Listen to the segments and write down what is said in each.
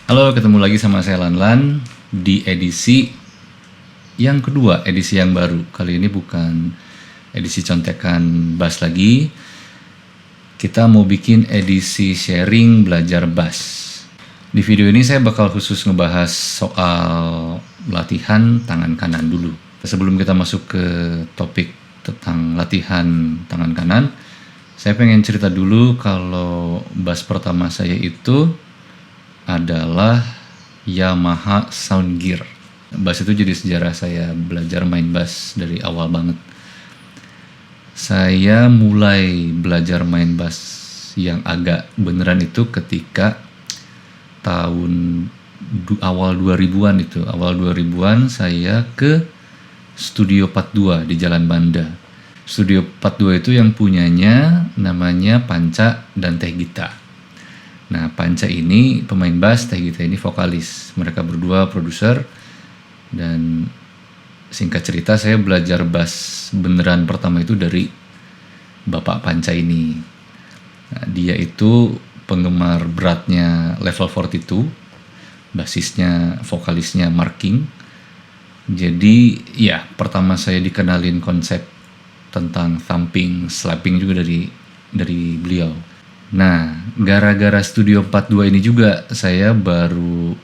Halo, ketemu lagi sama saya Lanlan di edisi yang kedua, edisi yang baru. Kali ini bukan edisi contekan bass lagi. Kita mau bikin edisi sharing belajar bass. Di video ini saya bakal khusus ngebahas soal latihan tangan kanan dulu. Sebelum kita masuk ke topik tentang latihan tangan kanan, saya pengen cerita dulu kalau bass pertama saya itu adalah Yamaha Sound Gear. Bass itu jadi sejarah saya belajar main bass dari awal banget. Saya mulai belajar main bass yang agak beneran itu ketika tahun awal 2000-an itu. Awal 2000-an saya ke Studio 42 di Jalan Banda. Studio 42 itu yang punyanya namanya Panca dan Teh Gita. Nah, Panca ini pemain bass, Teh Gita ini vokalis. Mereka berdua produser. Dan singkat cerita saya belajar bass beneran pertama itu dari Bapak Panca ini. Nah, dia itu penggemar beratnya Level 42, basisnya, vokalisnya Marking. Jadi ya, pertama saya dikenalin konsep tentang thumping, slapping juga dari beliau. Nah, gara-gara Studio 42 ini juga saya baru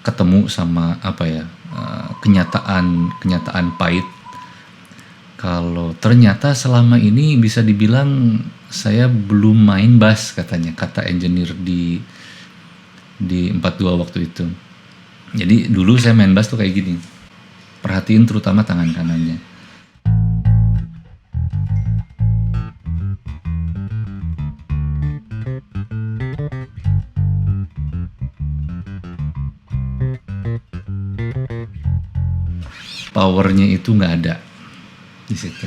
ketemu sama kenyataan pahit kalau ternyata selama ini bisa dibilang saya belum main bass, katanya, kata engineer di 42 waktu itu. Jadi dulu saya main bass tuh kayak gini, perhatiin terutama tangan kanannya. Powernya itu nggak ada di situ.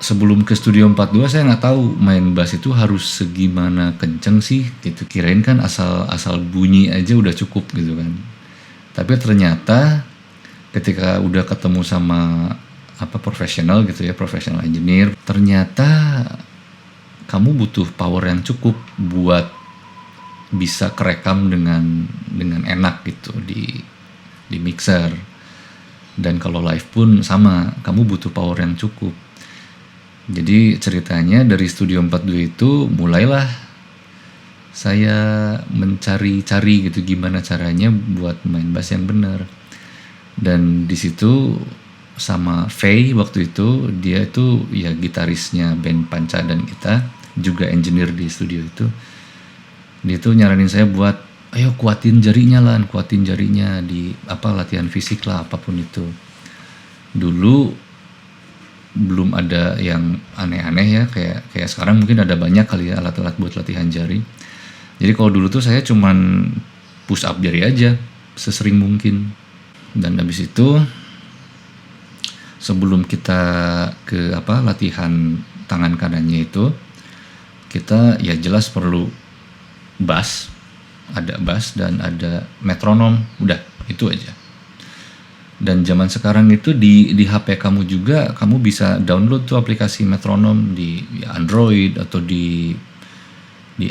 Sebelum ke Studio 42 saya nggak tahu main bass itu harus segimana kenceng sih gitu. Kirain kan asal bunyi aja udah cukup gitu kan. Tapi ternyata ketika udah ketemu sama profesional gitu ya, profesional engineer, ternyata kamu butuh power yang cukup buat bisa kerekam dengan enak gitu di mixer. Dan kalau live pun sama, kamu butuh power yang cukup. Jadi ceritanya dari Studio 42 itu mulailah saya mencari-cari gitu gimana caranya buat main bass yang benar. Dan di situ sama Faye waktu itu, dia itu ya gitarisnya band Panca dan kita, juga engineer di studio itu. Dia tuh nyaranin saya buat ayo kuatin jarinya di latihan fisik lah, apapun itu. Dulu belum ada yang aneh-aneh ya, kayak sekarang mungkin ada banyak kali ya alat-alat buat latihan jari. Jadi kalau dulu tuh saya cuman push up jari aja sesering mungkin. Dan habis itu sebelum kita ke latihan tangan kanannya itu, kita ya jelas perlu bass. Ada bass dan ada metronom, udah itu aja. Dan zaman sekarang itu di HP kamu juga kamu bisa download tuh aplikasi metronom di Android atau di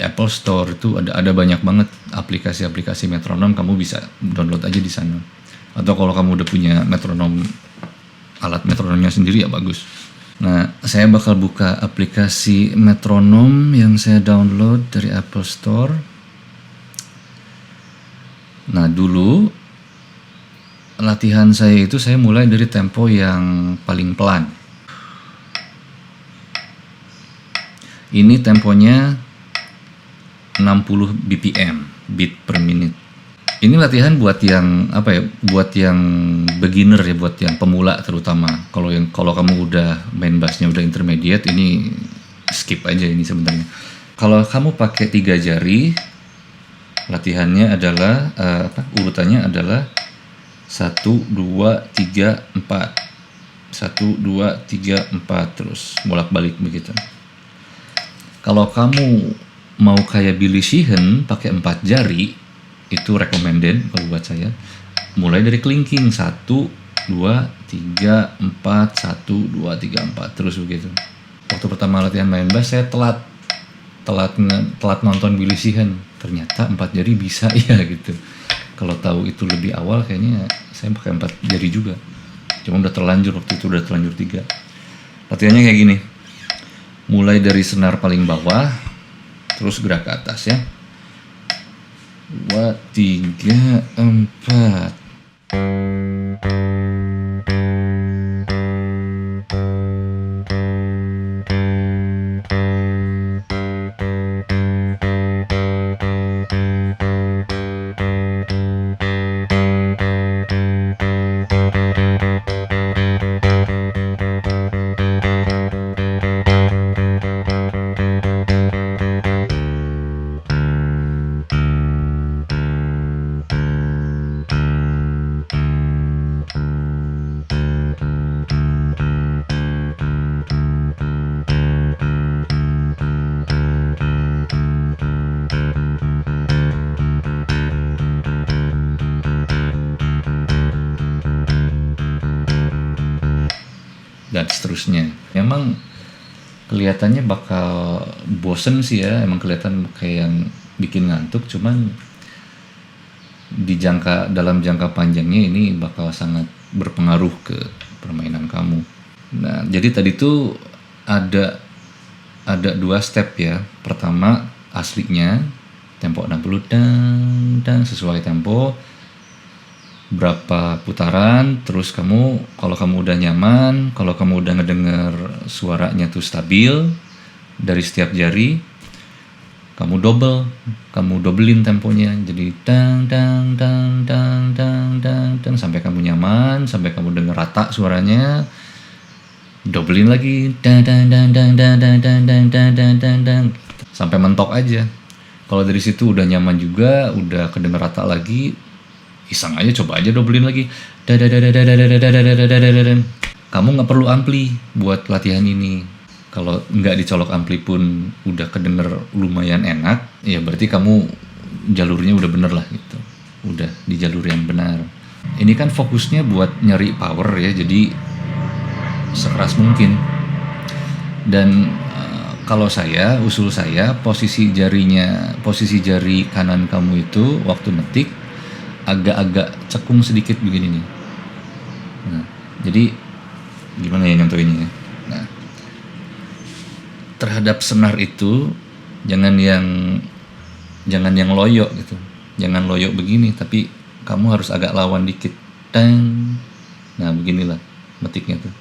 Apple Store. Itu ada banyak banget aplikasi-aplikasi metronom, kamu bisa download aja di sana. Atau kalau kamu udah punya metronom, alat metronomnya sendiri ya bagus. Nah, saya bakal buka aplikasi metronom yang saya download dari Apple Store. Nah, dulu latihan saya itu saya mulai dari tempo yang paling pelan. Ini temponya 60 BPM, beat per minute. Ini latihan buat yang buat yang beginner ya, buat yang pemula terutama. Kalau kamu udah main bassnya udah intermediate, ini skip aja ini sebenarnya. Kalau kamu pakai 3 jari, latihannya adalah urutannya adalah 1 2 3 4 1 2 3 4 terus bolak-balik begitu. Kalau kamu mau kayak Billy Sheehan pakai 4 jari, itu recommended kalau buat saya. Mulai dari clinking 1 2 3 4 1 2 3 4 terus begitu. Waktu pertama latihan main bass saya telat nonton Billy Sheehan. ternyata 4 jari bisa ya gitu. Kalau tahu itu lebih awal kayaknya saya pakai 4 jari juga. Cuma udah terlanjur waktu itu, udah terlanjur 3. Latihannya kayak gini. Mulai dari senar paling bawah, terus gerak ke atas ya. 2, 3, 4. Dan seterusnya. Memang kelihatannya bakal bosen sih ya, emang kelihatan kayak yang bikin ngantuk, cuman dalam jangka panjangnya ini bakal sangat berpengaruh ke permainan kamu. Nah, jadi tadi tuh ada 2 step ya. Pertama aslinya tempo 60 dan sesuai tempo, berapa putaran, terus kalau kamu udah nyaman, kalau kamu udah ngedenger suaranya tuh stabil dari setiap jari, kamu dobelin temponya, jadi dang dang dang dang dang dang dang sampai kamu nyaman, sampai kamu denger rata suaranya, dobelin lagi dang dang dang dang dang dang dang dang dang dang dang dang sampai mentok aja. Kalau dari situ udah nyaman juga, udah kedenger rata lagi, iseng aja, coba aja dobelin lagi. Kamu nggak perlu ampli buat latihan ini. Kalau nggak dicolok ampli pun udah kedenger lumayan enak, ya berarti kamu jalurnya udah bener lah gitu. Udah di jalur yang benar. Ini kan fokusnya buat nyari power ya, jadi sekeras mungkin. Dan kalau usul saya, posisi jari kanan kamu itu waktu ngetik agak-agak cekung sedikit begini nih. Nah, jadi gimana ya nyontoinnya? Nah, terhadap senar itu jangan yang loyo gitu. Jangan loyo begini, tapi kamu harus agak lawan dikit. Tang. Nah, beginilah metiknya tuh.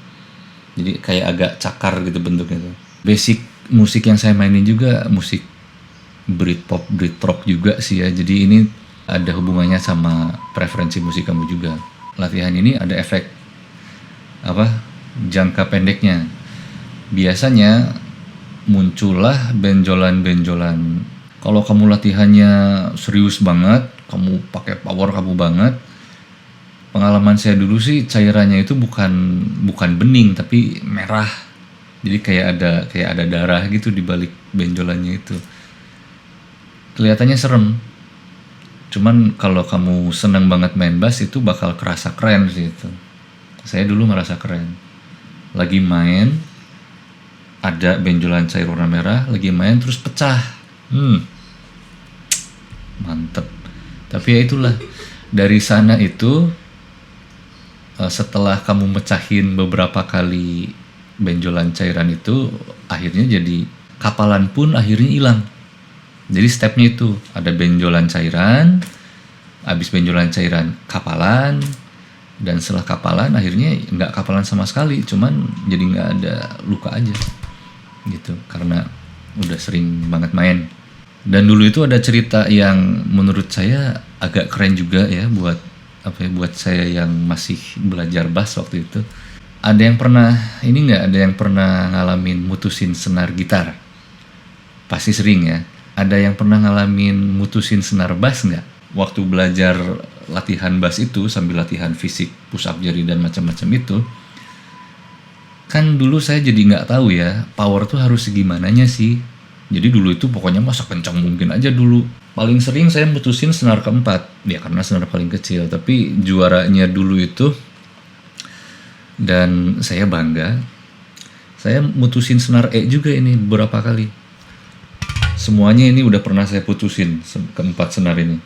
Jadi kayak agak cakar gitu bentuknya tuh. Basic musik yang saya mainin juga musik Britpop, Britrock juga sih ya. Jadi ini ada hubungannya sama preferensi musik kamu juga. Latihan ini ada efek jangka pendeknya. Biasanya muncullah benjolan-benjolan. Kalau kamu latihannya serius banget, kamu pakai power kamu banget. Pengalaman saya dulu sih cairannya itu bukan bening tapi merah. Jadi kayak ada darah gitu di balik benjolannya itu. Kelihatannya serem. Cuman kalau kamu seneng banget main bass itu bakal kerasa keren sih itu. Saya dulu ngerasa keren. Lagi main, ada benjolan cair warna merah, lagi main terus pecah. Mantep. Tapi ya itulah, dari sana itu setelah kamu mecahin beberapa kali benjolan cairan itu, akhirnya jadi kapalan pun akhirnya hilang. Jadi stepnya itu ada benjolan cairan, habis benjolan cairan kapalan, dan setelah kapalan akhirnya nggak kapalan sama sekali, cuman jadi nggak ada luka aja gitu karena udah sering banget main. Dan dulu itu ada cerita yang menurut saya agak keren juga ya buat saya yang masih belajar bass waktu itu. Ada yang pernah ngalamin mutusin senar gitar? Pasti sering ya. Ada yang pernah ngalamin mutusin senar bass nggak? Waktu belajar latihan bass itu sambil latihan fisik, push up jari dan macam-macam itu, kan dulu saya jadi nggak tahu ya power tuh harus segimananya sih. Jadi dulu itu pokoknya masa kencang mungkin aja dulu. Paling sering saya mutusin senar keempat, ya karena senar paling kecil. Tapi juaranya dulu itu, dan saya bangga, saya mutusin senar E juga ini beberapa kali. semuanya ini udah pernah saya putusin keempat senar ini.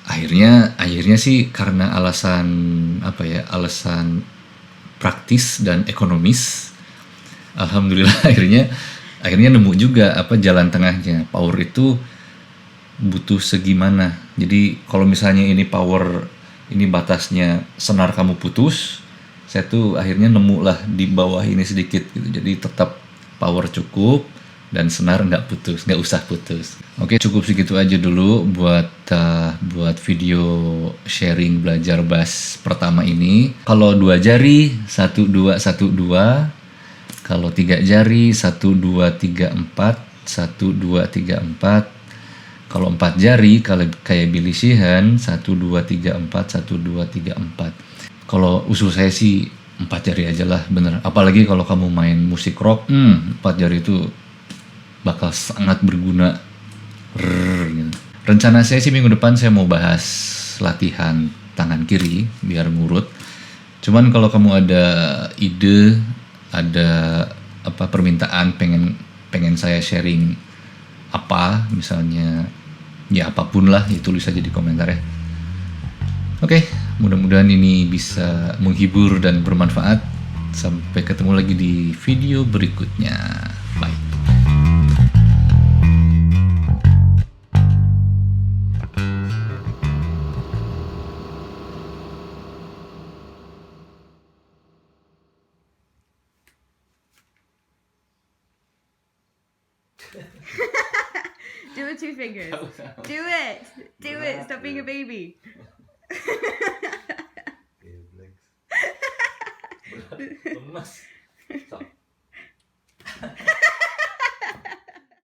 Akhirnya sih karena alasan apa ya, alasan praktis dan ekonomis. Alhamdulillah akhirnya nemu juga apa jalan tengahnya. Power itu butuh segimana. Jadi kalau misalnya ini power, ini batasnya senar kamu putus, saya tuh akhirnya nemu lah di bawah ini sedikit gitu. Jadi tetap power cukup dan senar nggak putus, nggak usah putus. Oke, cukup segitu aja dulu buat video sharing belajar bass pertama ini. Kalau 2 jari 1 2 1 2, kalau 3 jari 1 2 3 4 1 2 3 4, kalau 4 jari kalau kayak Billy Sheehan 1 2 3 4 1 2 3 4. Kalau usul saya sih 4 jari aja lah, bener. Apalagi kalau kamu main musik rock, 4 jari itu bakal sangat berguna. Gitu. Rencana saya sih minggu depan saya mau bahas latihan tangan kiri biar ngurut. Cuman kalau kamu ada ide, ada apa permintaan pengen saya sharing apa, misalnya ya apapun lah, itu tulis aja di komentar ya. Oke, mudah-mudahan ini bisa menghibur dan bermanfaat. Sampai ketemu lagi di video berikutnya. Bye. Do it 2 fingers. Do it. Do it. Stop being a baby. Lemas.